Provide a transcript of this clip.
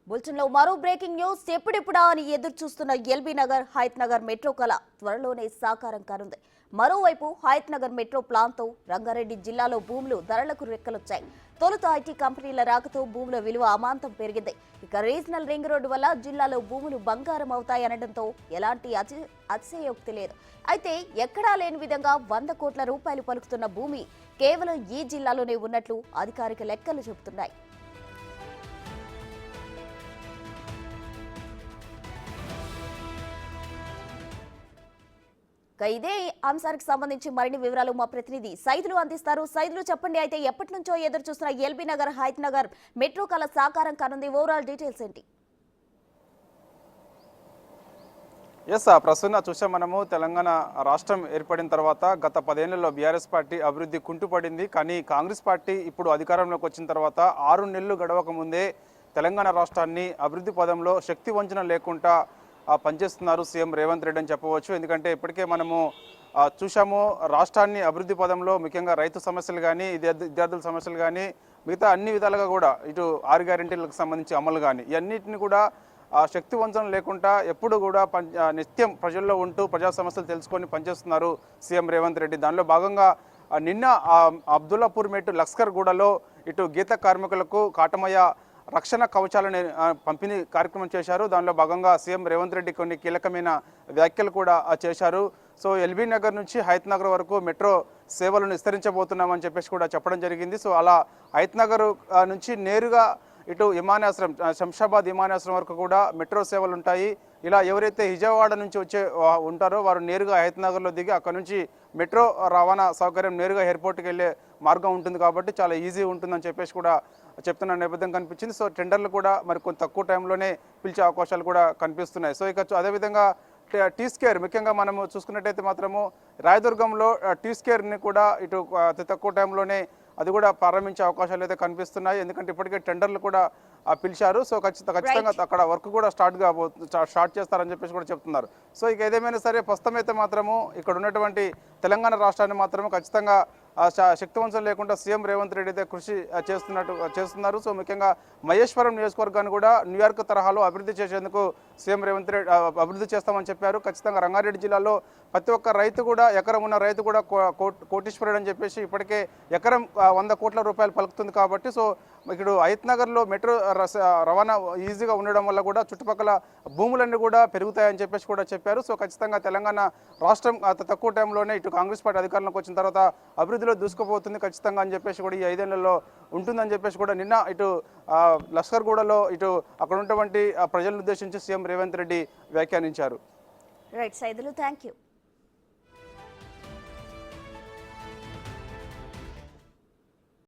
బులెటిన్లో మరో breaking news. ఎప్పుడెప్పుడా అని ఎదురు చూస్తున్న ఎల్బీ నగర్ హయత్ నగర్ మెట్రో కళ త్వరలోనే సాకారం కానుంది. మరోవైపు హయత్ నగర్ మెట్రో ప్లాన్తో రంగారెడ్డి జిల్లాలో భూములు ధరలకు రెక్కలొచ్చాయి. తొలుత ఐటీ కంపెనీల రాకతో భూముల విలువ అమాంతం పెరిగింది. ఇక రీజనల్ రింగ్ రోడ్డు వల్ల జిల్లాలో భూములు బంగారం అవుతాయనడంతో ఎలాంటి అతిశయోక్తి లేదు. అయితే ఎక్కడా లేని విధంగా 100 కోట్ల రూపాయలు పలుకుతున్న భూమి కేవలం ఈ జిల్లాలోనే ఉన్నట్లు అధికారిక లెక్కలు చెబుతున్నాయి. ఇదే అంశానికి సంబంధించి మరిన్ని వివరాలు మా ప్రతినిధి సైదులు అందిస్తారు. సైదులు చెప్పండి, అయితే ఎప్పటి నుంచో ఎదురు చూస్తున్న ఎల్బీ నగర్ హయత్ నగర్ మెట్రో కళ సాకారం కానుంది, ఓవరాల్ డీటెయిల్స్ ఏంటి? ప్రస్తుతం చూసాం మనము తెలంగాణ రాష్ట్రం ఏర్పడిన తర్వాత గత 10 ఏళ్లలో బీఆర్ఎస్ పార్టీ అభివృద్ధి కుంటుపడింది. కానీ కాంగ్రెస్ పార్టీ ఇప్పుడు అధికారంలోకి వచ్చిన తర్వాత 6 నెలలు గడవక ముందే తెలంగాణ రాష్ట్రాన్ని అభివృద్ధి పదంలో శక్తి వంచన లేకుండా పనిచేస్తున్నారు సీఎం రేవంత్ రెడ్డి అని చెప్పవచ్చు. ఎందుకంటే ఇప్పటికే మనము చూసాము రాష్ట్రాన్ని అభివృద్ధి పదంలో ముఖ్యంగా రైతు సమస్యలు కానీ విద్యార్థుల సమస్యలు కానీ మిగతా అన్ని విధాలుగా కూడా ఇటు 6 గ్యారెంటీలకు సంబంధించి అమలు కానీ ఇవన్నిటిని కూడా శక్తి వంచన లేకుండా ఎప్పుడు కూడా నిత్యం ప్రజల్లో ఉంటూ ప్రజా సమస్యలు తెలుసుకొని పనిచేస్తున్నారు సీఎం రేవంత్ రెడ్డి. దానిలో భాగంగా నిన్న అబ్దుల్లాపూర్ మెట్టు లస్కర్ గూడలో ఇటు గీత కార్మికులకు కాటమయ్య రక్షణ కవచాలని పంపిణీ కార్యక్రమం చేశారు. దానిలో భాగంగా సీఎం రేవంత్ రెడ్డి కొన్ని కీలకమైన వ్యాఖ్యలు కూడా చేశారు. సో ఎల్బీ నగర్ నుంచి హయత్ నగర్ వరకు మెట్రో సేవలను విస్తరించబోతున్నామని చెప్పేసి కూడా చెప్పడం జరిగింది. సో అలా హయత్ నగర్ నుంచి నేరుగా ఇటు విమానాశ్రయం శంషాబాద్ విమానాశ్రయం వరకు కూడా మెట్రో సేవలు ఉంటాయి. ఇలా ఎవరైతే విజయవాడ నుంచి ఉంటారో వారు నేరుగా హయత్ నగర్లో దిగి అక్కడ నుంచి మెట్రో రవాణా సౌకర్యం నేరుగా ఎయిర్పోర్ట్కి వెళ్ళే మార్గం ఉంటుంది కాబట్టి చాలా ఈజీ ఉంటుందని చెప్పేసి కూడా చెప్తున్న నేపథ్యం కనిపించింది. సో టెండర్లు కూడా మరి కొంత తక్కువ టైంలోనే పిలిచే అవకాశాలు కూడా కనిపిస్తున్నాయి. సో ఇక అదేవిధంగా టీ స్కేర్ ముఖ్యంగా మనము చూసుకున్నట్టయితే మాత్రము రాయదుర్గంలో టీ స్కేర్ని కూడా ఇటు అతి తక్కువ టైంలోనే అది కూడా ప్రారంభించే అవకాశాలు అయితే కనిపిస్తున్నాయి. ఎందుకంటే ఇప్పటికే టెండర్లు కూడా పిలిచారు. సో ఖచ్చితంగా అక్కడ వర్క్ కూడా స్టార్ట్ చేస్తారని చెప్పేసి కూడా చెప్తున్నారు. సో ఇక ఏదేమైనా సరే ప్రస్తుతం అయితే మాత్రము ఇక్కడ ఉన్నటువంటి తెలంగాణ రాష్ట్రాన్ని మాత్రము ఖచ్చితంగా శక్తివంతం లేకుండా సీఎం రేవంత్ రెడ్డి అయితే కృషి చేస్తున్నారు. సో ముఖ్యంగా మహేశ్వరం నియోజకవర్గాన్ని కూడా న్యూయార్క్ తరహాలో అభివృద్ధి చేసేందుకు సీఎం రేవంత్ రెడ్డి అభివృద్ధి చేస్తామని చెప్పారు. ఖచ్చితంగా రంగారెడ్డి జిల్లాలో ప్రతి ఒక్క రైతు కూడా ఎకరం ఉన్న రైతు కూడా కోటీశ్వరుడు అని చెప్పేసి ఇప్పటికే ఎకరం 100 కోట్ల రూపాయలు పలుకుతుంది కాబట్టి సో ఇక్కడ హయత్ నగర్లో మెట్రో రవాణా ఈజీగా ఉండడం వల్ల కూడా చుట్టుపక్కల భూములన్నీ కూడా పెరుగుతాయని చెప్పేసి కూడా చెప్పారు. సో ఖచ్చితంగా తెలంగాణ రాష్ట్రం తక్కువ టైంలోనే ఇటు కాంగ్రెస్ పార్టీ అధికారంలోకి వచ్చిన తర్వాత అభివృద్ధిలో దూసుకుపోతుంది ఖచ్చితంగా అని చెప్పేసి కూడా ఈ 5 ఏళ్లలో ఉంటుందని చెప్పేసి కూడా నిన్న ఇటు లస్కర్గూడలో ఇటు అక్కడ ఉన్నటువంటి ప్రజలను ఉద్దేశించి సీఎం రేవంత్ రెడ్డి వ్యాఖ్యానించారు. Right Saidulu, thank you.